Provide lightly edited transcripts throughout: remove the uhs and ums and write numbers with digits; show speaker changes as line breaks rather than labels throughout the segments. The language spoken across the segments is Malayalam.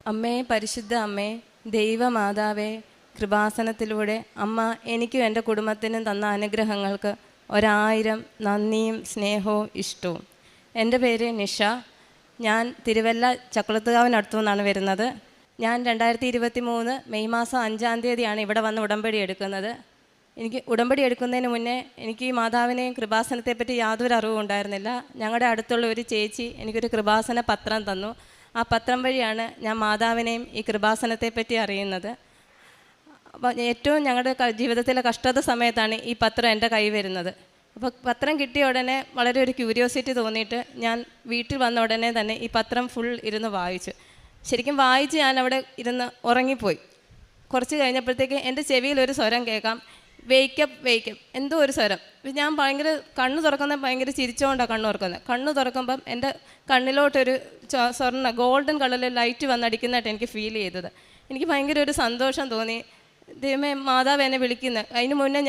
അമ്മേ, പരിശുദ്ധ അമ്മേ, ദൈവമാതാവേ, കൃപാസനത്തിലൂടെ അമ്മ എനിക്കും എൻ്റെ കുടുംബത്തിനും തന്ന അനുഗ്രഹങ്ങൾക്ക് 1000 നന്ദിയും സ്നേഹവും ഇഷ്ടവും. എൻ്റെ പേര് നിഷ. ഞാൻ തിരുവല്ല ചക്കുളത്തുകാവിനടുത്തു നിന്നാണ് വരുന്നത്. ഞാൻ 2023 മെയ് മാസം 5-ാം തീയതിയാണ് ഇവിടെ വന്ന് ഉടമ്പടി എടുക്കുന്നത്. എനിക്ക് ഉടമ്പടി എടുക്കുന്നതിന് മുന്നേ എനിക്ക് ഈ മാതാവിനെയും കൃപാസനത്തെപ്പറ്റി യാതൊരു അറിവും ഉണ്ടായിരുന്നില്ല. ഞങ്ങളുടെ അടുത്തുള്ള ഒരു ചേച്ചി എനിക്കൊരു കൃപാസന പത്രം തന്നു. ആ പത്രം വഴിയാണ് ഞാൻ മാതാവിനെയും ഈ കൃപാസനത്തെപ്പറ്റി അറിയുന്നത്. അപ്പോൾ ഏറ്റവും ഞങ്ങളുടെ ജീവിതത്തിലെ കഷ്ടത സമയത്താണ് ഈ പത്രം എൻ്റെ കൈ വരുന്നത്. അപ്പോൾ പത്രം കിട്ടിയ ഉടനെ വളരെ ഒരു ക്യൂരിയോസിറ്റി തോന്നിയിട്ട് ഞാൻ വീട്ടിൽ വന്ന ഉടനെ തന്നെ ഈ പത്രം ഫുൾ ഇരുന്ന് വായിച്ചു. ശരിക്കും വായിച്ച് ഞാൻ അവിടെ ഇരുന്ന് ഉറങ്ങിപ്പോയി. കുറച്ച് കഴിഞ്ഞപ്പോഴത്തേക്ക് എൻ്റെ ചെവിയിൽ ഒരു സ്വരം കേൾക്കാം, വേക്കപ്പ് വേക്കപ്പ്, എന്തോ ഒരു സ്വരം. ഞാൻ ഭയങ്കര കണ്ണ് തുറക്കുന്നത് ഭയങ്കര ചിരിച്ചുകൊണ്ടാണ് കണ്ണ് തുറക്കുന്നത്. കണ്ണ് തുറക്കുമ്പം എൻ്റെ കണ്ണിലോട്ടൊരു സ്വർണ്ണ ഗോൾഡൻ കളറിൽ ലൈറ്റ് വന്നടിക്കുന്നതായിട്ട് എനിക്ക് ഫീൽ ചെയ്തത്. എനിക്ക് ഭയങ്കര ഒരു സന്തോഷം തോന്നി. ദൈവമേ, മാതാവ് എന്നെ വിളിക്കുന്നത്. അതിന് മുന്നേ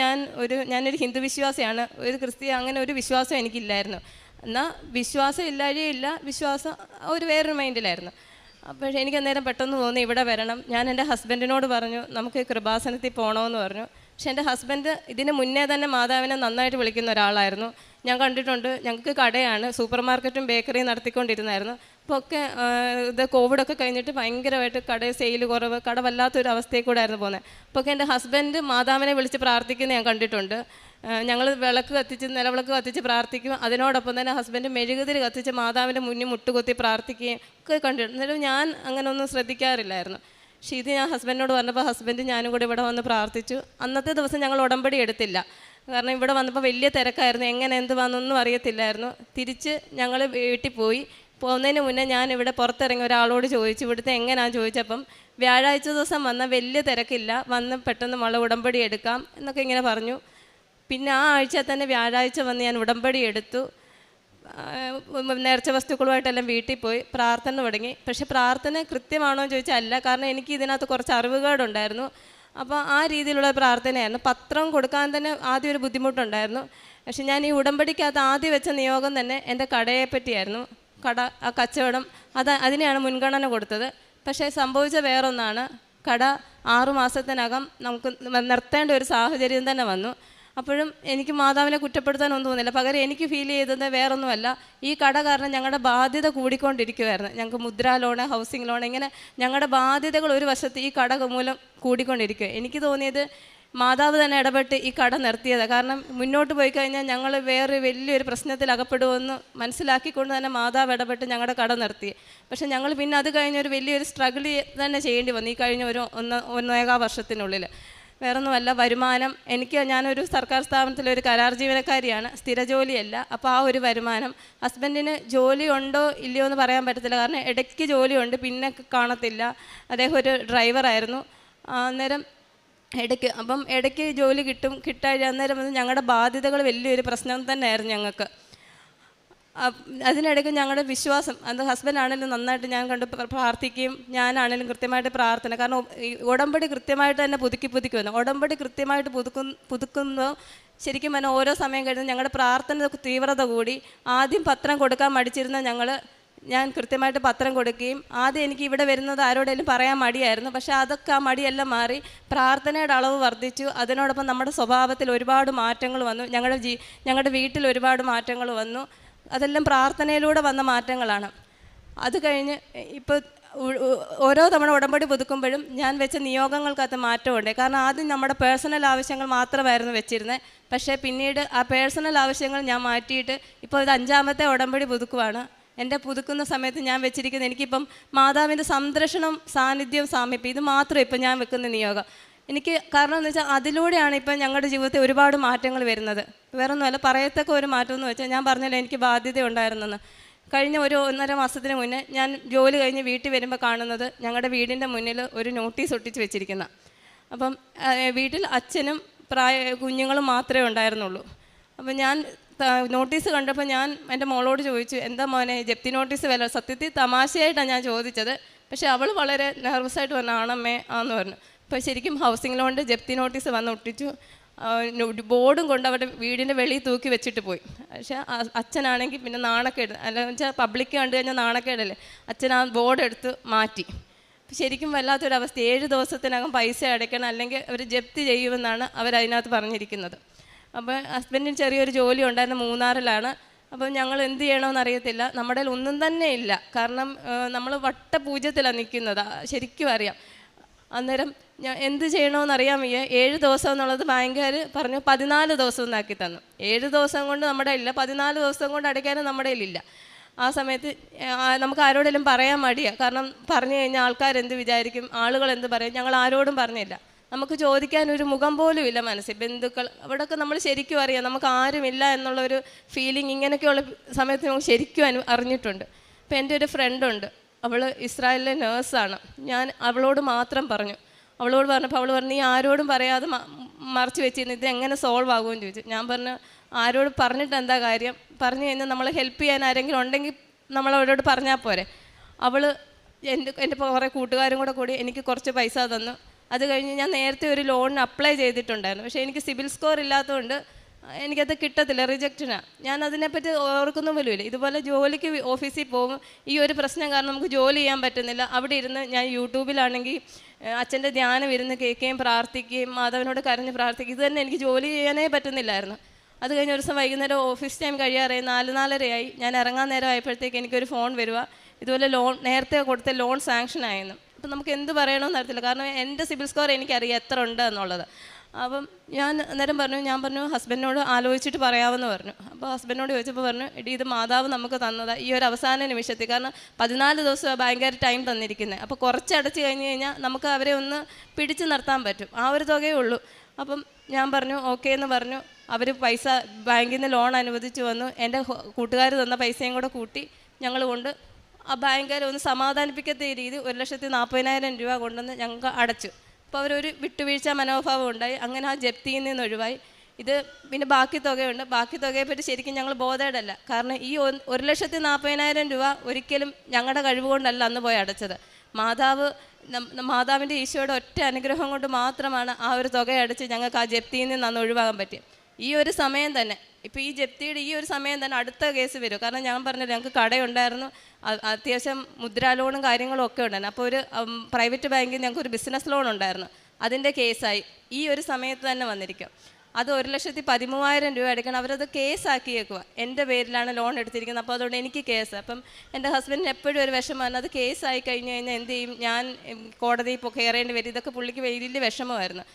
ഞാനൊരു ഹിന്ദു വിശ്വാസിയാണ്. ഒരു ക്രിസ്ത്യ അങ്ങനെ ഒരു വിശ്വാസം എനിക്കില്ലായിരുന്നു. എന്നാൽ വിശ്വാസം ഇല്ലാതെയില്ല, വിശ്വാസം ഒരു വേറൊരു മൈൻഡിലായിരുന്നു. അപ്പോൾ എനിക്ക് അന്നേരം പെട്ടെന്ന് തോന്നി ഇവിടെ വരണം. ഞാൻ എൻ്റെ ഹസ്ബൻഡിനോട് പറഞ്ഞു നമുക്ക് കൃപാസനത്തിൽ പോകണമെന്ന് പറഞ്ഞു. പക്ഷെ എൻ്റെ ഹസ്ബൻഡ് ഇതിന് മുന്നേ തന്നെ മാതാവിനെ നന്നായിട്ട് വിളിക്കുന്ന ഒരാളായിരുന്നു. ഞാൻ കണ്ടിട്ടുണ്ട്. ഞങ്ങൾക്ക് കടയാണ്, സൂപ്പർ മാർക്കറ്റും ബേക്കറിയും നടത്തിക്കൊണ്ടിരുന്നായിരുന്നു. അപ്പോൾ ഒക്കെ ഇത് കോവിഡൊക്കെ കഴിഞ്ഞിട്ട് ഭയങ്കരമായിട്ട് കടയിൽ സെയിൽ കുറവ്, കട വല്ലാത്തൊരു അവസ്ഥയിൽ കൂടെ ആയിരുന്നു പോകുന്നത്. അപ്പോൾ ഒക്കെ എൻ്റെ ഹസ്ബൻഡ് മാതാവിനെ വിളിച്ച് പ്രാർത്ഥിക്കുന്നത് ഞാൻ കണ്ടിട്ടുണ്ട്. ഞങ്ങൾ നിലവിളക്ക് കത്തിച്ച് പ്രാർത്ഥിക്കും. അതിനോടൊപ്പം തന്നെ ഹസ്ബൻഡ് മെഴുകുതിരി കത്തിച്ച് മാതാവിൻ്റെ മുന്നിൽ മുട്ടുകുത്തി പ്രാർത്ഥിക്കുകയും ഒക്കെ കണ്ടിട്ടുണ്ട്. എന്നാലും ഞാൻ അങ്ങനെ ഒന്നും ശ്രദ്ധിക്കാറില്ലായിരുന്നു. പക്ഷേ ഇത് ഞാൻ ഹസ്ബൻഡിനോട് പറഞ്ഞപ്പോൾ ഹസ്ബൻഡ് ഞാനും കൂടി ഇവിടെ വന്ന് പ്രാർത്ഥിച്ചു. അന്നത്തെ ദിവസം ഞങ്ങൾ ഉടമ്പടി എടുത്തില്ല. കാരണം ഇവിടെ വന്നപ്പോൾ വലിയ തിരക്കായിരുന്നു, എങ്ങനെ എന്ത് വന്നൊന്നും അറിയത്തില്ലായിരുന്നു. തിരിച്ച് ഞങ്ങൾ വീട്ടിൽ പോയി. പോകുന്നതിന് മുന്നേ ഞാൻ ഇവിടെ പുറത്തിറങ്ങി ഒരാളോട് ചോദിച്ചു ഇവിടുത്തെ എങ്ങനെയാണെന്ന് ചോദിച്ചപ്പം വ്യാഴാഴ്ച ദിവസം വന്ന വലിയ തിരക്കില്ല, വന്ന് പെട്ടെന്ന് ഉടമ്പടി എടുക്കാം എന്നൊക്കെ ഇങ്ങനെ പറഞ്ഞു. പിന്നെ ആ ആഴ്ച തന്നെ വ്യാഴാഴ്ച വന്ന് ഞാൻ ഉടമ്പടി എടുത്തു. നേർച്ച വസ്തുക്കളുമായിട്ടെല്ലാം വീട്ടിൽ പോയി പ്രാർത്ഥന തുടങ്ങി. പക്ഷെ പ്രാർത്ഥന കൃത്യമാണോ എന്ന് ചോദിച്ചാൽ അല്ല, കാരണം എനിക്ക് ഇതിനകത്ത് കുറച്ച് അറിവുകേടുണ്ടായിരുന്നു. അപ്പോൾ ആ രീതിയിലുള്ള പ്രാർത്ഥനയായിരുന്നു. പത്രം കൊടുക്കാൻ തന്നെ ആദ്യം ഒരു ബുദ്ധിമുട്ടുണ്ടായിരുന്നു. പക്ഷെ ഞാൻ ഈ ഉടമ്പടിക്കകത്ത് ആദ്യം വെച്ച നിയോഗം തന്നെ എൻ്റെ കടയെ പറ്റിയായിരുന്നു. ആ കച്ചവടം അതിനെയാണ് മുൻഗണന കൊടുത്തത്. പക്ഷേ സംഭവിച്ച വേറൊന്നാണ്. കട 6 മാസത്തിനകം നമുക്ക് നിർത്തേണ്ട ഒരു സാഹചര്യം തന്നെ വന്നു. അപ്പോഴും എനിക്ക് മാതാവിനെ കുറ്റപ്പെടുത്താനൊന്നും തോന്നില്ല. പകരം എനിക്ക് ഫീൽ ചെയ്തത് വേറൊന്നുമല്ല, ഈ കട കാരണം ഞങ്ങളുടെ ബാധ്യത കൂടിക്കൊണ്ടിരിക്കുമായിരുന്നു. ഞങ്ങൾക്ക് മുദ്രാ ലോണ്, ഹൗസിംഗ് ലോൺ, ഇങ്ങനെ ഞങ്ങളുടെ ബാധ്യതകൾ ഒരു വശത്ത് ഈ കട മൂലം കൂടിക്കൊണ്ടിരിക്കുക. എനിക്ക് തോന്നിയത് മാതാവ് തന്നെ ഇടപെട്ട് ഈ കട നിർത്തിയതാണ്. കാരണം മുന്നോട്ട് പോയി കഴിഞ്ഞാൽ ഞങ്ങൾ വേറെ വലിയൊരു പ്രശ്നത്തിൽ അകപ്പെടുമെന്ന് മനസ്സിലാക്കിക്കൊണ്ട് തന്നെ മാതാവ് ഇടപെട്ട് ഞങ്ങളുടെ കട നിർത്തി. പക്ഷേ ഞങ്ങൾ പിന്നെ അത് കഴിഞ്ഞൊരു വലിയൊരു സ്ട്രഗിൾ തന്നെ ചെയ്യേണ്ടി വന്നു ഈ കഴിഞ്ഞ ഒരു 1.25 വർഷത്തിനുള്ളിൽ. വേറൊന്നുമല്ല, വരുമാനം ഞാനൊരു സർക്കാർ സ്ഥാപനത്തിലൊരു കരാർ ജീവനക്കാരിയാണ്, സ്ഥിര ജോലിയല്ല. അപ്പോൾ ആ ഒരു വരുമാനം, ഹസ്ബൻഡിന് ജോലി ഉണ്ടോ ഇല്ലയോ എന്ന് പറയാൻ പറ്റത്തില്ല. കാരണം ഇടയ്ക്ക് ജോലിയുണ്ട്, പിന്നെ കാണത്തില്ല. അദ്ദേഹം ഒരു ഡ്രൈവറായിരുന്നു. അന്നേരം ഇടയ്ക്ക് ജോലി കിട്ടാതെ അന്നേരം ഞങ്ങളുടെ ബാധ്യതകൾ വലിയൊരു പ്രശ്നം തന്നെയായിരുന്നു ഞങ്ങൾക്ക്. അതിനിടയ്ക്ക് ഞങ്ങളുടെ വിശ്വാസം, അത് ഹസ്ബൻഡാണെങ്കിലും നന്നായിട്ട് ഞാൻ കണ്ട് പ്രാർത്ഥിക്കുകയും ഞാനാണെങ്കിലും കൃത്യമായിട്ട് പ്രാർത്ഥന. കാരണം ഈ ഉടമ്പടി കൃത്യമായിട്ട് തന്നെ പുതുക്കി വന്നു. ഉടമ്പടി കൃത്യമായിട്ട് പുതുക്കുമ്പോൾ ശരിക്കും പറഞ്ഞാൽ ഓരോ സമയം കഴിഞ്ഞ് ഞങ്ങളുടെ പ്രാർത്ഥന തീവ്രത കൂടി. ആദ്യം പത്രം കൊടുക്കാൻ മടിച്ചിരുന്ന ഞാൻ കൃത്യമായിട്ട് പത്രം കൊടുക്കുകയും ആദ്യം എനിക്ക് ഇവിടെ വരുന്നത് ആരോടെങ്കിലും പറയാൻ മടിയായിരുന്നു. പക്ഷേ അതൊക്കെ ആ മടിയെല്ലാം മാറി, പ്രാർത്ഥനയുടെ അളവ് വർദ്ധിച്ചു. അതിനോടൊപ്പം നമ്മുടെ സ്വഭാവത്തിൽ ഒരുപാട് മാറ്റങ്ങൾ വന്നു. ഞങ്ങളുടെ വീട്ടിൽ ഒരുപാട് മാറ്റങ്ങൾ വന്നു. അതെല്ലാം പ്രാർത്ഥനയിലൂടെ വന്ന മാറ്റങ്ങളാണ്. അത് കഴിഞ്ഞ് ഇപ്പോൾ ഓരോ തവണ ഉടമ്പടി പുതുക്കുമ്പോഴും ഞാൻ വെച്ച നിയോഗങ്ങൾക്കകത്ത് മാറ്റമുണ്ട്. കാരണം ആദ്യം നമ്മുടെ പേഴ്സണൽ ആവശ്യങ്ങൾ മാത്രമായിരുന്നു വെച്ചിരുന്നത്. പക്ഷേ പിന്നീട് ആ പേഴ്സണൽ ആവശ്യങ്ങൾ ഞാൻ മാറ്റിയിട്ട് ഇപ്പോൾ ഇത് 5ാമത്തെ ഉടമ്പടി പുതുക്കുവാണ്. എൻ്റെ പുതുക്കുന്ന സമയത്ത് ഞാൻ വെച്ചിരിക്കുന്നത് എനിക്കിപ്പം മാതാവിൻ്റെ സംരക്ഷണം, സാന്നിധ്യം, സാമീപ്യം, ഇത് മാത്രം ഇപ്പം ഞാൻ വെക്കുന്ന നിയോഗം. കാരണം എന്ന് വെച്ചാൽ അതിലൂടെയാണ് ഇപ്പം ഞങ്ങളുടെ ജീവിതത്തിൽ ഒരുപാട് മാറ്റങ്ങൾ വരുന്നത്. വേറൊന്നുമല്ല, പറയത്തക്ക ഒരു മാറ്റം എന്ന് വെച്ചാൽ ഞാൻ പറഞ്ഞല്ലോ എനിക്ക് ബാധ്യത ഉണ്ടായിരുന്നെന്ന്. കഴിഞ്ഞ ഒരു 1.5 മാസത്തിന് മുന്നേ ഞാൻ ജോലി കഴിഞ്ഞ് വീട്ടിൽ വരുമ്പോൾ കാണുന്നത് ഞങ്ങളുടെ വീടിൻ്റെ മുന്നിൽ ഒരു നോട്ടീസ് ഒട്ടിച്ച് വെച്ചിരിക്കുന്ന. അപ്പം വീട്ടിൽ അച്ഛനും കുഞ്ഞുങ്ങളും മാത്രമേ ഉണ്ടായിരുന്നുള്ളൂ. അപ്പം ഞാൻ നോട്ടീസ് കണ്ടപ്പോൾ ഞാൻ എൻ്റെ മോളോട് ചോദിച്ചു, എന്താ മോനെ ജപ്തി നോട്ടീസ് വില? സത്യത്തിൽ തമാശയായിട്ടാണ് ഞാൻ ചോദിച്ചത്. പക്ഷേ അവൾ വളരെ നെർവസായിട്ട് പറഞ്ഞു, ആണമ്മേ ആന്ന് പറഞ്ഞു. അപ്പോൾ ശരിക്കും ഹൗസിംഗ് ലോണിൻ്റെ ജപ്തി നോട്ടീസ് വന്ന് ഒട്ടിച്ചു. ബോർഡും കൊണ്ട് അവരുടെ വീടിൻ്റെ വെളിയിൽ തൂക്കി വെച്ചിട്ട് പോയി. പക്ഷേ അച്ഛനാണെങ്കിൽ പിന്നെ നാണക്കേട്, അല്ലെന്ന് വെച്ചാൽ പബ്ലിക് കണ്ടു കഴിഞ്ഞാൽ നാണക്കേടല്ലേ, അച്ഛൻ ആ ബോർഡ് എടുത്ത് മാറ്റി. ശരിക്കും വല്ലാത്തൊരവസ്ഥ. 7 ദിവസത്തിനകം പൈസ അടയ്ക്കണം, അല്ലെങ്കിൽ അവർ ജപ്തി ചെയ്യുമെന്നാണ് അവരതിനകത്ത് പറഞ്ഞിരിക്കുന്നത്. അപ്പോൾ ഹസ്ബൻഡിന് ചെറിയൊരു ജോലി ഉണ്ടായിരുന്നു, മൂന്നാറിലാണ്. അപ്പം ഞങ്ങൾ എന്ത് ചെയ്യണമെന്ന് അറിയത്തില്ല. നമ്മുടെ കയ്യിൽ ഒന്നും തന്നെ ഇല്ല. കാരണം നമ്മൾ വട്ടപൂജ്യത്തിലാണ് നിൽക്കുന്നത്, ശരിക്കും അറിയാം. അന്നേരം ഞാൻ എന്ത് ചെയ്യണമെന്ന് അറിയാൻ വയ്യ. 7 ദിവസം എന്നുള്ളത് ബാങ്കുകാർ പറഞ്ഞു 14 ദിവസം എന്നാക്കി തന്നു. 7 ദിവസം കൊണ്ട് നമ്മുടെ ഇല്ല, 14 ദിവസം കൊണ്ട് അടയ്ക്കാനും നമ്മുടെ കയ്യിലില്ല. ആ സമയത്ത് നമുക്ക് ആരോടെങ്കിലും പറയാൻ മടിയാണ്. കാരണം പറഞ്ഞു കഴിഞ്ഞാൽ ആൾക്കാരെന്ത് വിചാരിക്കും, ആളുകൾ എന്ത് പറയും. ഞങ്ങൾ ആരോടും പറഞ്ഞില്ല. നമുക്ക് ചോദിക്കാനൊരു മുഖം പോലും ഇല്ല മനസ്സിൽ. ബന്ധുക്കൾ അവിടെയൊക്കെ നമ്മൾ ശരിക്കും അറിയാം, നമുക്ക് ആരുമില്ല എന്നുള്ളൊരു ഫീലിംഗ് ഇങ്ങനെയൊക്കെയുള്ള സമയത്ത് നമുക്ക് ശരിക്കും അറിഞ്ഞിട്ടുണ്ട്. ഇപ്പം എൻ്റെ ഒരു ഫ്രണ്ടുണ്ട്, അവൾ ഇസ്രായേലിലെ നേഴ്സാണ്. ഞാൻ അവളോട് മാത്രം പറഞ്ഞു. അവളോട് പറഞ്ഞപ്പോൾ അവൾ പറഞ്ഞു, നീ ആരോടും പറയാതെ മറച്ചു വെച്ചിരുന്നു, ഇത് എങ്ങനെ സോൾവ് ആകുമെന്ന് ചോദിച്ചു. ഞാൻ പറഞ്ഞു, ആരോട് പറഞ്ഞിട്ട് എന്താ കാര്യം, പറഞ്ഞു കഴിഞ്ഞാൽ നമ്മളെ ഹെൽപ്പ് ചെയ്യാൻ ആരെങ്കിലും ഉണ്ടെങ്കിൽ നമ്മളവരോട് പറഞ്ഞാൽ പോരെ. അവൾ എൻ്റെ കുറേ കൂട്ടുകാരും കൂടി എനിക്ക് കുറച്ച് പൈസ തന്നു. അത് കഴിഞ്ഞ് ഞാൻ നേരത്തെ ഒരു ലോണിന് അപ്ലൈ ചെയ്തിട്ടുണ്ടായിരുന്നു. പക്ഷേ എനിക്ക് സിബിൽ സ്കോർ ഇല്ലാത്തതുകൊണ്ട് എനിക്കത് കിട്ടത്തില്ല, റിജക്റ്റിനാണ്. ഞാൻ അതിനെപ്പറ്റി ഓർക്കുന്ന പോലും ഇല്ല. ഇതുപോലെ ജോലിക്ക് ഓഫീസിൽ പോകും, ഈ ഒരു പ്രശ്നം കാരണം നമുക്ക് ജോലി ചെയ്യാൻ പറ്റുന്നില്ല. അവിടെ ഇരുന്ന് ഞാൻ യൂട്യൂബിലാണെങ്കിൽ അച്ഛൻ്റെ ധ്യാനം ഇരുന്ന് കേൾക്കുകയും പ്രാർത്ഥിക്കുകയും മാധവനോട് കരഞ്ഞ് പ്രാർത്ഥിക്കും. ഇത് തന്നെ എനിക്ക് ജോലി ചെയ്യാനേ പറ്റുന്നില്ലായിരുന്നു. അത് കഴിഞ്ഞ ഒരു ദിവസം വൈകുന്നേരം ഓഫീസ് ടൈം കഴിയാറായി, 4:30 ഞാൻ ഇറങ്ങാൻ നേരം ആയപ്പോഴത്തേക്ക് എനിക്കൊരു ഫോൺ വരിക, ഇതുപോലെ ലോൺ നേരത്തെ കൊടുത്ത ലോൺ സാങ്ഷൻ ആയെന്ന്. അപ്പം നമുക്ക് എന്ത് പറയണമെന്ന് അറിയത്തില്ല. കാരണം എൻ്റെ സിബിൽ സ്കോർ എനിക്കറിയാം എത്ര ഉണ്ട് എന്നുള്ളത്. അപ്പം ഞാൻ അന്നേരം ഞാൻ പറഞ്ഞു ഹസ്ബൻഡിനോട് ആലോചിച്ചിട്ട് പറയാമെന്ന് പറഞ്ഞു. അപ്പോൾ ഹസ്ബൻഡിനോട് ചോദിച്ചപ്പോൾ പറഞ്ഞു, എടി ഇത് മാതാവ് നമുക്ക് തന്നതാണ് ഈ ഒരു അവസാന നിമിഷത്തിൽ. കാരണം 14 ദിവസം ബാങ്കുകാർ ടൈം തന്നിരിക്കുന്നത്. അപ്പോൾ കുറച്ച് അടച്ച് കഴിഞ്ഞ് കഴിഞ്ഞാൽ നമുക്ക് അവരെ ഒന്ന് പിടിച്ചു നിർത്താൻ പറ്റും, ആ ഒരു തുകയേ ഉള്ളൂ. അപ്പം ഞാൻ പറഞ്ഞു ഓക്കേ എന്ന് പറഞ്ഞു. അവർ പൈസ ബാങ്കിൽ നിന്ന് ലോൺ അനുവദിച്ചു വന്നു. എൻ്റെ കൂട്ടുകാർ തന്ന പൈസയും കൂടെ കൂട്ടി ഞങ്ങൾ കൊണ്ട് ആ ബാങ്കുകാരെ ഒന്ന് സമാധാനിപ്പിക്കത്ത രീതി 1,40,000 രൂപ കൊണ്ടുവന്ന് ഞങ്ങൾക്ക് അടച്ചു. അപ്പോൾ അവരൊരു വിട്ടുവീഴ്ച മനോഭാവം ഉണ്ടായി. അങ്ങനെ ആ ജപ്തിയിൽ നിന്ന് ഒഴിവായി. ഇത് പിന്നെ ബാക്കി തുകയുണ്ട്. ബാക്കി തുകയെപ്പറ്റി ശരിക്കും ഞങ്ങൾ ബോധേഡല്ല. കാരണം ഈ 1,40,000 രൂപ ഒരിക്കലും ഞങ്ങളുടെ കഴിവ് കൊണ്ടല്ല അന്ന് പോയി അടച്ചത്. മാതാവിൻ്റെ ഈശോയുടെ ഒറ്റ അനുഗ്രഹം കൊണ്ട് മാത്രമാണ് ആ ഒരു തുക അടച്ച് ഞങ്ങൾക്ക് ആ ജപ്തിയിൽ നിന്ന് അന്ന് ഒഴിവാകാൻ പറ്റിയത്. ഈ ഒരു സമയം തന്നെ, ഇപ്പോൾ ഈ ജപ്തിയുടെ ഈ ഒരു സമയം തന്നെ അടുത്ത കേസ് വരും. കാരണം ഞാൻ പറഞ്ഞത് ഞങ്ങൾക്ക് കടയുണ്ടായിരുന്നു, അത്യാവശ്യം മുദ്രാ ലോണും കാര്യങ്ങളും ഒക്കെ ഉണ്ടായിരുന്നു. അപ്പോൾ ഒരു പ്രൈവറ്റ് ബാങ്കിൽ ഞങ്ങൾക്ക് ഒരു ബിസിനസ് ലോൺ ഉണ്ടായിരുന്നു, അതിൻ്റെ കേസായി ഈ ഒരു സമയത്ത് തന്നെ വന്നിരിക്കും. അത് 1,13,000 രൂപ അടയ്ക്കണം. അവരത് കേസാക്കിയേക്കുക, എൻ്റെ പേരിലാണ് ലോൺ എടുത്തിരിക്കുന്നത്. അപ്പോൾ അതുകൊണ്ട് എനിക്ക് കേസ്. അപ്പം എൻ്റെ ഹസ്ബൻഡിന് എപ്പോഴും ഒരു വിഷമമാണ്, അത് കേസായി കഴിഞ്ഞ് കഴിഞ്ഞാൽ എന്ത് ചെയ്യും, ഞാൻ കോടതിയിൽ കയറേണ്ടി വരും. ഇതൊക്കെ പുള്ളിക്ക് വലിയ വിഷമമായിരുന്നു.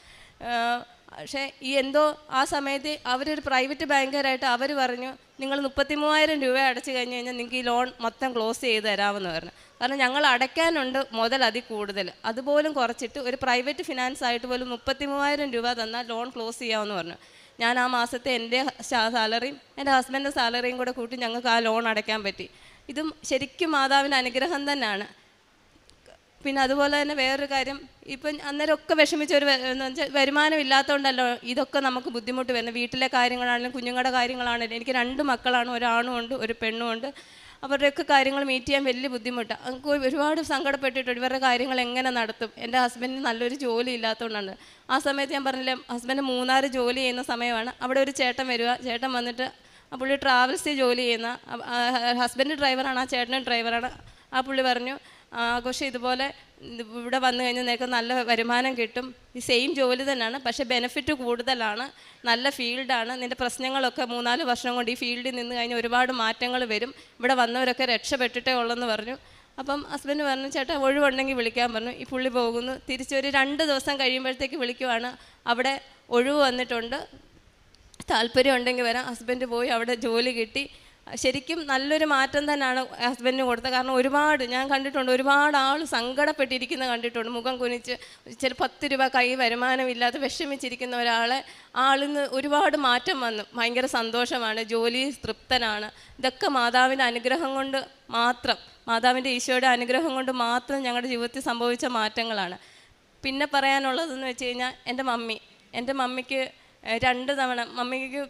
പക്ഷേ ഈ എന്തോ ആ സമയത്ത് അവരൊരു പ്രൈവറ്റ് ബാങ്കുകാരായിട്ട് അവർ പറഞ്ഞു, നിങ്ങൾ 33,000 രൂപ അടച്ചു കഴിഞ്ഞ് കഴിഞ്ഞാൽ നിങ്ങൾക്ക് ഈ ലോൺ മൊത്തം ക്ലോസ് ചെയ്ത് തരാമെന്ന് പറഞ്ഞു. കാരണം ഞങ്ങൾ അടയ്ക്കാനുണ്ട് മുതൽ അതിൽ കൂടുതൽ, അതുപോലും കുറച്ചിട്ട് ഒരു പ്രൈവറ്റ് ഫിനാൻസ് ആയിട്ട് പോലും 33,000 രൂപ തന്നാൽ ലോൺ ക്ലോസ് ചെയ്യാമെന്ന് പറഞ്ഞു. ഞാൻ ആ മാസത്തെ എൻ്റെ സാലറിയും എൻ്റെ ഹസ്ബൻഡിൻ്റെ സാലറിയും കൂടെ കൂട്ടി ഞങ്ങൾക്ക് ആ ലോൺ അടയ്ക്കാൻ പറ്റി. ഇതും ശരിക്കും മാതാവിൻ്റെ അനുഗ്രഹം തന്നെയാണ്. പിന്നെ അതുപോലെ തന്നെ വേറൊരു കാര്യം, ഇപ്പം അന്നേരമൊക്കെ വിഷമിച്ചൊരു വരുമാനം ഇല്ലാത്തതുകൊണ്ടല്ലോ ഇതൊക്കെ നമുക്ക് ബുദ്ധിമുട്ട് വരുന്നത്. വീട്ടിലെ കാര്യങ്ങളാണെങ്കിലും കുഞ്ഞുങ്ങളുടെ കാര്യങ്ങളാണെങ്കിലും. എനിക്ക് 2 മക്കളാണ്, ഒരാണും ഉണ്ട് ഒരു പെണ്ണും ഉണ്ട്. അവരുടെയൊക്കെ കാര്യങ്ങൾ മീറ്റ് ചെയ്യാൻ വലിയ ബുദ്ധിമുട്ടാണ്. നമുക്ക് ഒരുപാട് സങ്കടപ്പെട്ടിട്ടുണ്ട്, ഇവരുടെ കാര്യങ്ങൾ എങ്ങനെ നടത്തും. എൻ്റെ ഹസ്ബൻഡിന് നല്ലൊരു ജോലി ഇല്ലാത്തതുകൊണ്ടാണ്. ആ സമയത്ത് ഞാൻ പറഞ്ഞില്ലേ, ഹസ്ബൻഡ് മൂന്നാർ ജോലി ചെയ്യുന്ന സമയമാണ്. അവിടെ ഒരു ചേട്ടൻ വരിക, ചേട്ടൻ വന്നിട്ട് പുള്ളി ട്രാവൽസിൽ ജോലി ചെയ്യുന്ന ഹസ്ബൻഡ് ഡ്രൈവറാണ്, ആ ചേട്ടനും ഡ്രൈവറാണ്. ആ പുള്ളി പറഞ്ഞു, ആഘോഷം ഇതുപോലെ ഇവിടെ വന്നു കഴിഞ്ഞാൽ നിനക്ക് നല്ല വരുമാനം കിട്ടും, ഈ സെയിം ജോലി തന്നെയാണ്, പക്ഷേ ബെനിഫിറ്റ് കൂടുതലാണ്, നല്ല ഫീൽഡാണ്, നിൻ്റെ പ്രശ്നങ്ങളൊക്കെ 3-4 വർഷം കൊണ്ട് ഈ ഫീൽഡിൽ നിന്ന് കഴിഞ്ഞാൽ ഒരുപാട് മാറ്റങ്ങൾ വരും, ഇവിടെ വന്നവരൊക്കെ രക്ഷപ്പെട്ടിട്ടേ ഉള്ളെന്ന് പറഞ്ഞു. അപ്പം ഹസ്ബൻഡ് പറഞ്ഞു, ചേട്ടാ ഒഴിവുണ്ടെങ്കിൽ വിളിക്കാൻ പറഞ്ഞു. ഈ പുള്ളി പോകുന്നു. തിരിച്ചൊരു 2 ദിവസം കഴിയുമ്പോഴത്തേക്ക് വിളിക്കുവാണ്, അവിടെ ഒഴിവ് വന്നിട്ടുണ്ട്, താല്പര്യം ഉണ്ടെങ്കിൽ വരാം. ഹസ്ബൻഡ് പോയി, അവിടെ ജോലി കിട്ടി. ശരിക്കും നല്ലൊരു മാറ്റം തന്നെയാണ് ഹസ്ബൻഡിന് കൊടുത്തത്. കാരണം ഒരുപാട് ഞാൻ കണ്ടിട്ടുണ്ട്, ഒരുപാട് ആൾ സങ്കടപ്പെട്ടിരിക്കുന്നത് കണ്ടിട്ടുണ്ട്. മുഖം കുനിച്ച് ചില 10 രൂപ കൈ വരുമാനമില്ലാതെ വിഷമിച്ചിരിക്കുന്ന ഒരാളെ ആളിന്ന് ഒരുപാട് മാറ്റം വന്നു. ഭയങ്കര സന്തോഷമാണ്, ജോലി തൃപ്തനാണ്. ഇതൊക്കെ മാതാവിൻ്റെ അനുഗ്രഹം കൊണ്ട് മാത്രം, മാതാവിൻ്റെ ഈശോയുടെ അനുഗ്രഹം കൊണ്ട് മാത്രം ഞങ്ങളുടെ ജീവിതത്തിൽ സംഭവിച്ച മാറ്റങ്ങളാണ്. പിന്നെ പറയാനുള്ളതെന്ന് വെച്ച് കഴിഞ്ഞാൽ എൻ്റെ മമ്മിക്ക് 2 തവണ, മമ്മിക്ക്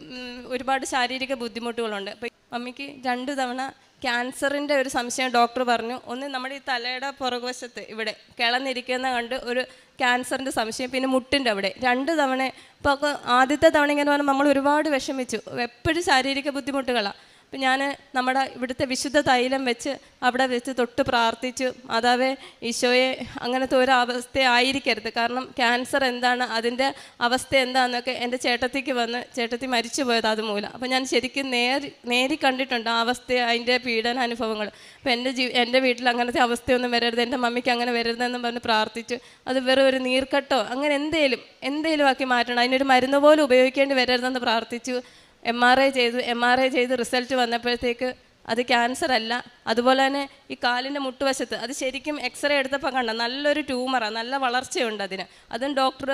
ഒരുപാട് ശാരീരിക ബുദ്ധിമുട്ടുകളുണ്ട്. അപ്പോൾ മമ്മിക്ക് 2 തവണ ക്യാൻസറിൻ്റെ ഒരു സംശയം ഡോക്ടർ പറഞ്ഞു. ഒന്ന് നമ്മുടെ ഈ തലയുടെ പുറകുവശത്ത് ഇവിടെ കിളന്നിരിക്കുന്ന കണ്ട് ഒരു ക്യാൻസറിൻ്റെ സംശയം, പിന്നെ മുട്ടിൻ്റെ അവിടെ 2 തവണ. അപ്പോൾ ആദ്യത്തെ തവണ ഇങ്ങനെ പറഞ്ഞാൽ നമ്മൾ ഒരുപാട് വിഷമിച്ചു, എപ്പോഴും ശാരീരിക ബുദ്ധിമുട്ടുകളാണ്. അപ്പം ഞാൻ നമ്മുടെ ഇവിടുത്തെ വിശുദ്ധ തൈലം വെച്ച് അവിടെ വെച്ച് തൊട്ട് പ്രാർത്ഥിച്ചു, മാതാവേ ഈശോയെ അങ്ങനത്തെ ഒരു അവസ്ഥ ആയിരിക്കരുത്, കാരണം ക്യാൻസർ എന്താണ്, അതിൻ്റെ അവസ്ഥ എന്താണെന്നൊക്കെ എൻ്റെ ചേട്ടത്തിക്ക് വന്ന്, ചേട്ടത്തി മരിച്ചു പോയത് അതുമൂലം. അപ്പോൾ ഞാൻ ശരിക്കും നേരി കണ്ടിട്ടുണ്ട് ആ അവസ്ഥ, അതിൻ്റെ പീഡനാനുഭവങ്ങൾ. അപ്പോൾ എൻ്റെ വീട്ടിൽ അങ്ങനത്തെ അവസ്ഥയൊന്നും വരരുത്, എൻ്റെ മമ്മിക്ക് അങ്ങനെ വരരുതെന്നും പറഞ്ഞ് പ്രാർത്ഥിച്ചു. അത് വെറും ഒരു നീർക്കെട്ടോ അങ്ങനെ എന്തേലും ആക്കി മാറ്റണം, അതിനൊരു മരുന്ന് പോലും ഉപയോഗിക്കേണ്ടി വരരുതെന്ന് പ്രാർത്ഥിച്ചു. MRI ചെയ്ത് റിസൾട്ട് വന്നപ്പോഴത്തേക്ക് അത് ക്യാൻസർ അല്ല. അതുപോലെ തന്നെ ഈ കാലിൻ്റെ മുട്ടുവശത്ത് അത് ശരിക്കും എക്സ്റേ എടുത്തപ്പോൾ കണ്ട നല്ലൊരു ട്യൂമറാണ്, നല്ല വളർച്ചയുണ്ട് അതിന്. അതും ഡോക്ടർ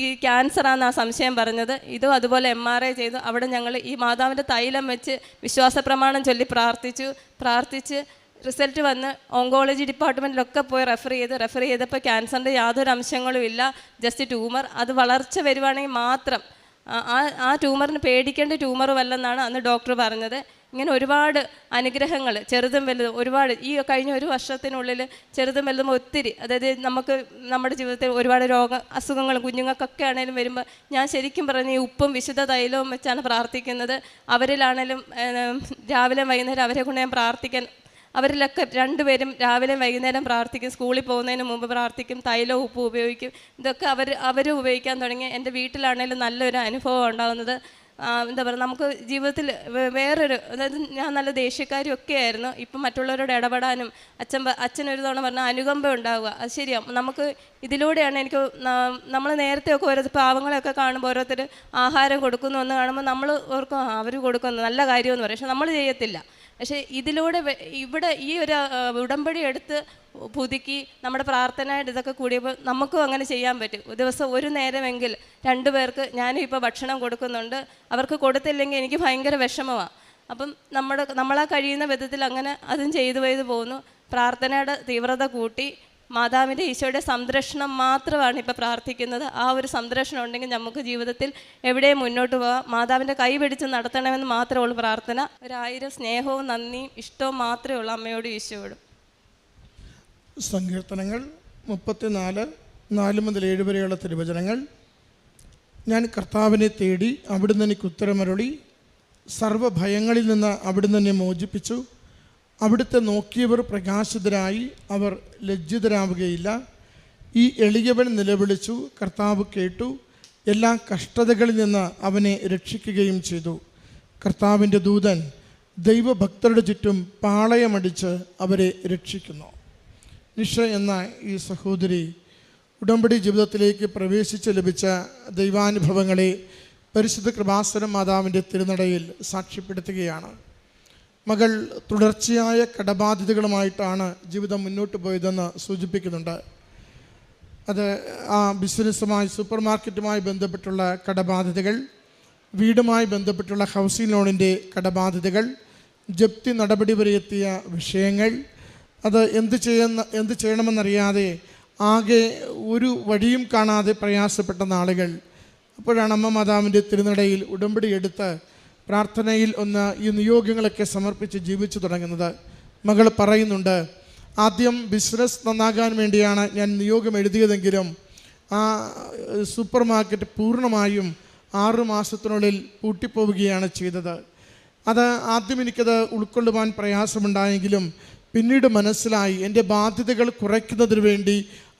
ഈ ക്യാൻസറാണെന്നാണ് സംശയം പറഞ്ഞത്. ഇതും അതുപോലെ MRI ചെയ്തു. അവിടെ ഞങ്ങൾ ഈ മാതാവിൻ്റെ തൈലം വെച്ച് വിശ്വാസ പ്രമാണം ചൊല്ലി പ്രാർത്ഥിച്ച് റിസൾട്ട് വന്ന് ഓങ്കോളജി ഡിപ്പാർട്ട്മെൻറ്റിലൊക്കെ പോയി റെഫർ ചെയ്തപ്പോൾ ക്യാൻസറിൻ്റെ യാതൊരു അംശങ്ങളും ഇല്ല, ജസ്റ്റ് ട്യൂമർ. അത് വളർച്ച വരുവാണെങ്കിൽ മാത്രം ആ ട്യൂമറിന് പേടിക്കേണ്ട ട്യൂമർ വല്ലെന്നാണ് അന്ന് ഡോക്ടർ പറഞ്ഞത്. ഇങ്ങനെ ഒരുപാട് അനുഗ്രഹങ്ങൾ ചെറുതും വലുതും ഒരുപാട് ഈ കഴിഞ്ഞ ഒരു വർഷത്തിനുള്ളിൽ ചെറുതും വലുതും ഒത്തിരി, അതായത് നമുക്ക് നമ്മുടെ ജീവിതത്തിൽ ഒരുപാട് അസുഖങ്ങളും കുഞ്ഞുങ്ങൾക്കൊക്കെ ആണെങ്കിലും വരുമ്പോൾ ഞാൻ ശരിക്കും പറഞ്ഞ ഈ ഉപ്പും വിശുദ്ധ തൈലവും വെച്ചാണ് പ്രാർത്ഥിക്കുന്നത്. അവരിലാണേലും രാവിലെ വൈകുന്നേരം അവരെ കൊണ്ട് ഞാൻ പ്രാർത്ഥിക്കാൻ, അവരിലൊക്കെ രണ്ടുപേരും രാവിലെ വൈകുന്നേരം പ്രാർത്ഥിക്കും, സ്കൂളിൽ പോകുന്നതിന് മുമ്പ് പ്രാർത്ഥിക്കും, തൈലവും ഉപ്പും ഉപയോഗിക്കും. ഇതൊക്കെ അവർ ഉപയോഗിക്കാൻ തുടങ്ങി. എൻ്റെ വീട്ടിലാണെങ്കിലും നല്ലൊരു അനുഭവം ഉണ്ടാകുന്നത്. എന്താ പറയുക, നമുക്ക് ജീവിതത്തിൽ വേറൊരു, അതായത് ഞാൻ നല്ല ദേഷ്യക്കാരിയൊക്കെ ആയിരുന്നു. ഇപ്പം മറ്റുള്ളവരോട് ഇടപെടാനും അച്ഛനൊരു തവണ പറഞ്ഞാൽ അനുകമ്പ ഉണ്ടാവുക, അത് ശരിയാണ്. നമുക്ക് ഇതിലൂടെയാണ് എനിക്ക് നമ്മൾ നേരത്തെയൊക്കെ ഓരോ പാവങ്ങളെയൊക്കെ കാണുമ്പോൾ ഓരോരുത്തർ ആഹാരം കൊടുക്കുന്നു എന്ന് കാണുമ്പോൾ നമ്മൾ ഓർക്കും അവർ കൊടുക്കുന്നു നല്ല കാര്യമെന്ന് പറയും, പക്ഷെ നമ്മൾ ചെയ്യത്തില്ല. പക്ഷേ ഇതിലൂടെ ഇവിടെ ഈ ഒരു ഉടമ്പടി എടുത്ത് പുതുക്കി നമ്മുടെ പ്രാർത്ഥനയായിട്ട് ഇതൊക്കെ കൂടിയപ്പോൾ നമുക്കും അങ്ങനെ ചെയ്യാൻ പറ്റും. ദിവസം ഒരു നേരമെങ്കിൽ 2 പേർക്ക് ഞാനും ഇപ്പോൾ ഭക്ഷണം കൊടുക്കുന്നുണ്ട്. അവർക്ക് കൊടുത്തില്ലെങ്കിൽ എനിക്ക് ഭയങ്കര വിഷമമാണ്. അപ്പം നമ്മളാ കഴിയുന്ന വിധത്തിൽ അങ്ങനെ അതും ചെയ്തു പോകുന്നു. പ്രാർത്ഥനയുടെ തീവ്രത കൂട്ടി മാതാവിൻ്റെ ഈശോയുടെ സംരക്ഷണം മാത്രമാണ് ഇപ്പോൾ പ്രാർത്ഥിക്കുന്നത്. ആ ഒരു സംരക്ഷണം ഉണ്ടെങ്കിൽ നമുക്ക് ജീവിതത്തിൽ എവിടെയും മുന്നോട്ട് പോകാം. മാതാവിൻ്റെ കൈ പിടിച്ച് നടത്തണമെന്ന് മാത്രമേ ഉള്ളൂ പ്രാർത്ഥന. 1000 സ്നേഹവും നന്ദിയും ഇഷ്ടവും മാത്രമേ ഉള്ളൂ അമ്മയോടും ഈശോയോടും.
സങ്കീർത്തനങ്ങൾ 34:4-7 വരെയുള്ള തിരുവചനങ്ങൾ. ഞാൻ കർത്താവിനെ തേടി, അവിടുന്ന് എനിക്ക് ഉത്തരമരുളി. സർവ്വഭയങ്ങളിൽ നിന്ന് അവിടുന്ന് എന്നെ മോചിപ്പിച്ചു. അവിടുത്തെ നോക്കിയവർ പ്രകാശിതരായി, അവർ ലജ്ജിതരാവുകയില്ല. ഈ എളിയവൻ നിലവിളിച്ചു, കർത്താവ് കേട്ടു, എല്ലാ കഷ്ടതകളിൽ നിന്ന് അവനെ രക്ഷിക്കുകയും ചെയ്തു. കർത്താവിൻ്റെ ദൂതൻ ദൈവഭക്തരുടെ ചുറ്റും പാളയമടിച്ച് അവരെ രക്ഷിക്കുന്നു. നിഷ എന്ന ഈ സഹോദരി ഉടമ്പടി ജീവിതത്തിലേക്ക് പ്രവേശിച്ച് ലഭിച്ച ദൈവാനുഭവങ്ങളെ പരിശുദ്ധ കൃപാസന മാതാവിൻ്റെ തിരുനടയിൽ സാക്ഷ്യപ്പെടുത്തുകയാണ്. മകൾ തുടർച്ചയായ കടബാധ്യതകളുമായിട്ടാണ് ജീവിതം മുന്നോട്ട് പോയതെന്ന് സൂചിപ്പിക്കുന്നുണ്ട്. അത് ആ ബിസിനസ്സുമായി, സൂപ്പർ മാർക്കറ്റുമായി ബന്ധപ്പെട്ടുള്ള കടബാധ്യതകൾ, വീടുമായി ബന്ധപ്പെട്ടുള്ള ഹൗസിംഗ് ലോണിൻ്റെ കടബാധ്യതകൾ, ജപ്തി നടപടി വരെ എത്തിയ വിഷയങ്ങൾ, അത് എന്ത് ചെയ്യണമെന്നറിയാതെ ആകെ ഒരു വഴിയും കാണാതെ പ്രയാസപ്പെട്ട നാളുകൾ. അപ്പോഴാണ് അമ്മ മാതാവിൻ്റെ തിരുനടയിൽ ഉടമ്പടി എടുത്ത് പ്രാർത്ഥനയിൽ ഈ നിയോഗങ്ങളൊക്കെ സമർപ്പിച്ച് ജീവിച്ചു തുടങ്ങുന്നത്. മകൾ പറയുന്നുണ്ട്, ആദ്യം ബിസിനസ് നന്നാകാൻ വേണ്ടിയാണ് ഞാൻ നിയോഗം എഴുതിയതെങ്കിലും ആ സൂപ്പർ മാർക്കറ്റ് പൂർണ്ണമായും 6 മാസത്തിനുള്ളിൽ പൂട്ടിപ്പോവുകയാണ് ചെയ്തത്. അത് ആദ്യം എനിക്കത് ഉൾക്കൊള്ളുവാൻ പ്രയാസമുണ്ടായെങ്കിലും പിന്നീട് മനസ്സിലായി എൻ്റെ ബാധ്യതകൾ കുറയ്ക്കുന്നതിന് വേണ്ടി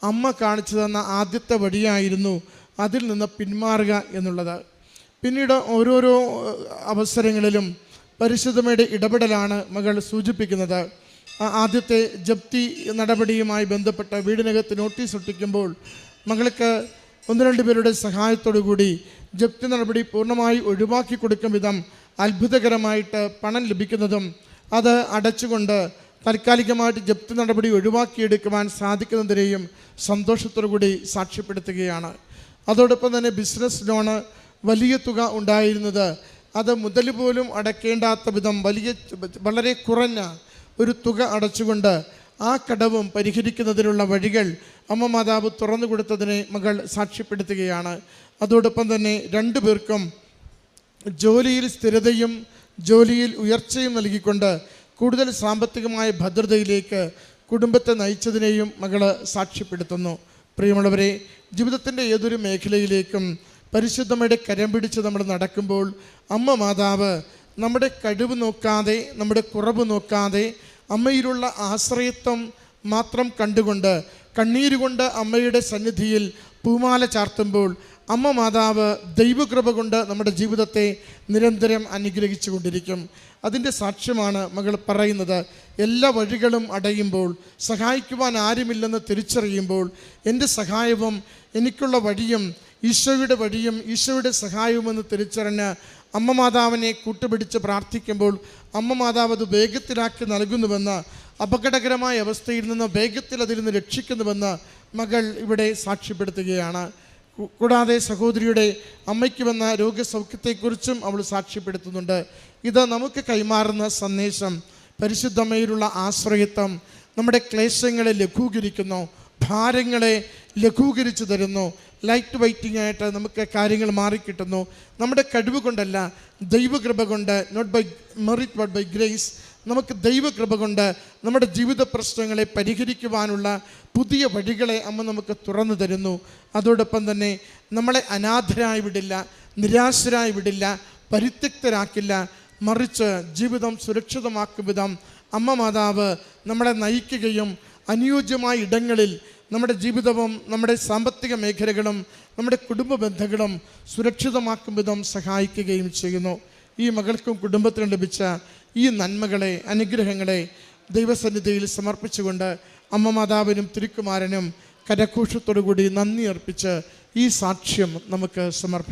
അമ്മ കാണിച്ചു തന്ന ആദ്യത്തെ വഴിയായിരുന്നു അതിൽ നിന്ന് പിന്മാറുക എന്നുള്ളത്. പിന്നീട് ഓരോരോ അവസരങ്ങളിലും പരിശുദ്ധമ്മയുടെ ഇടപെടലാണ് മകൾ സൂചിപ്പിക്കുന്നത്. ആദ്യത്തെ ജപ്തി നടപടിയുമായി ബന്ധപ്പെട്ട വീടിനകത്ത് നോട്ടീസ് ഒട്ടിക്കുമ്പോൾ മകൾക്ക് 1-2 പേരുടെ സഹായത്തോടു കൂടി ജപ്തി നടപടി പൂർണ്ണമായി ഒഴിവാക്കി കൊടുക്കും വിധം അത്ഭുതകരമായിട്ട് പണം ലഭിക്കുന്നതും അത് അടച്ചുകൊണ്ട് താൽക്കാലികമായിട്ട് ജപ്തി നടപടി ഒഴിവാക്കിയെടുക്കുവാൻ സാധിക്കുന്നതിനെയും സന്തോഷത്തോടു കൂടി സാക്ഷ്യപ്പെടുത്തുകയാണ്. അതോടൊപ്പം തന്നെ ബിസിനസ് ലോണ് വലിയ തുക ഉണ്ടായിരുന്നത് അത് മുതൽ പോലും അടയ്ക്കേണ്ടാത്ത വിധം വളരെ കുറഞ്ഞ ഒരു തുക അടച്ചുകൊണ്ട് ആ കടവും പരിഹരിക്കുന്നതിനുള്ള വഴികൾ അമ്മ മാതാവ് തുറന്നു കൊടുത്തതിനെ മകൾ സാക്ഷ്യപ്പെടുത്തുകയാണ്. അതോടൊപ്പം തന്നെ 2 പേർക്കും ജോലിയിൽ സ്ഥിരതയും ജോലിയിൽ ഉയർച്ചയും നൽകിക്കൊണ്ട് കൂടുതൽ സാമ്പത്തികമായ ഭദ്രതയിലേക്ക് കുടുംബത്തെ നയിച്ചതിനെയും മകൾ സാക്ഷ്യപ്പെടുത്തുന്നു. പ്രിയമുള്ളവരെ, ജീവിതത്തിൻ്റെ ഏതൊരു മേഖലയിലേക്കും പരിശുദ്ധമ്മയുടെ കരം പിടിച്ച് നമ്മൾ നടക്കുമ്പോൾ അമ്മ മാതാവ് നമ്മുടെ കഴിവ് നോക്കാതെ, നമ്മുടെ കുറവ് നോക്കാതെ, അമ്മയിലുള്ള ആശ്രയത്വം മാത്രം കണ്ടുകൊണ്ട് കണ്ണീരുകൊണ്ട് അമ്മയുടെ സന്നിധിയിൽ പൂമാല ചാർത്തുമ്പോൾ അമ്മ മാതാവ് ദൈവകൃപ കൊണ്ട് നമ്മുടെ ജീവിതത്തെ നിരന്തരം അനുഗ്രഹിച്ചു കൊണ്ടിരിക്കും. അതിൻ്റെ സാക്ഷ്യമാണ് മകൾ പറയുന്നത്. എല്ലാ വഴികളും അടയുമ്പോൾ, സഹായിക്കുവാൻ ആരുമില്ലെന്ന് തിരിച്ചറിയുമ്പോൾ, എൻ്റെ സഹായവും എനിക്കുള്ള വഴിയും ഈശോയുടെ വഴിയും ഈശോയുടെ സഹായവുമെന്ന് തിരിച്ചറിഞ്ഞ് അമ്മ മാതാവിനെ കൂട്ടുപിടിച്ച് പ്രാർത്ഥിക്കുമ്പോൾ അമ്മ മാതാവ് അത് വേഗത്തിലാക്കി നൽകുന്നുവെന്ന്, അപകടകരമായ അവസ്ഥയിൽ നിന്ന് വേഗത്തിൽ അതിൽ നിന്ന് രക്ഷിക്കുന്നുവെന്ന് മകൾ ഇവിടെ സാക്ഷ്യപ്പെടുത്തുകയാണ്. കൂടാതെ സഹോദരിയുടെ അമ്മയ്ക്ക് വന്ന രോഗസൗഖ്യത്തെക്കുറിച്ചും അവൾ സാക്ഷ്യപ്പെടുത്തുന്നുണ്ട്. ഇത് നമുക്ക് കൈമാറുന്ന സന്ദേശം പരിശുദ്ധമ്മയിലുള്ള ആശ്രയത്വം നമ്മുടെ ക്ലേശങ്ങളെ ലഘൂകരിക്കുന്നു, ഭാരങ്ങളെ ലഘൂകരിച്ചു തരുന്നു. ലൈറ്റ് വെയ്റ്റിംഗ് ആയിട്ട് നമുക്ക് കാര്യങ്ങൾ മാറിക്കിട്ടുന്നു. നമ്മുടെ കഴിവ് കൊണ്ടല്ല, ദൈവകൃപ കൊണ്ട്. Not by merit but by grace. നമുക്ക് ദൈവകൃപ കൊണ്ട് നമ്മുടെ ജീവിത പ്രശ്നങ്ങളെ പരിഹരിക്കുവാനുള്ള പുതിയ വഴികളെ അമ്മ നമുക്ക് തുറന്നു തരുന്നു. അതോടൊപ്പം തന്നെ നമ്മളെ അനാഥരായി വിടില്ല, നിരാശരായി വിടില്ല, പരിത്യക്തരാക്കില്ല. മറിച്ച് ജീവിതം സുരക്ഷിതമാക്കും വിധം അമ്മ മാതാവ് നമ്മളെ നയിക്കുകയും അനുയോജ്യമായ ഇടങ്ങളിൽ നമ്മുടെ ജീവിതവും നമ്മുടെ സാമ്പത്തിക മേഖലകളും നമ്മുടെ കുടുംബ ബന്ധങ്ങളും സുരക്ഷിതമാക്കും വിധം സഹായിക്കുകയും ചെയ്യുന്നു. ഈ മകൾക്കും കുടുംബത്തിനും ലഭിച്ച ഈ നന്മകളെ, അനുഗ്രഹങ്ങളെ ദൈവസന്നിധിയിൽ സമർപ്പിച്ചുകൊണ്ട് അമ്മ മാതാവിനും തിരുക്കുമാരനും കരഘോഷത്തോടു കൂടി നന്ദി അർപ്പിച്ച് ഈ സാക്ഷ്യം നമുക്ക് സമർപ്പിക്കാം.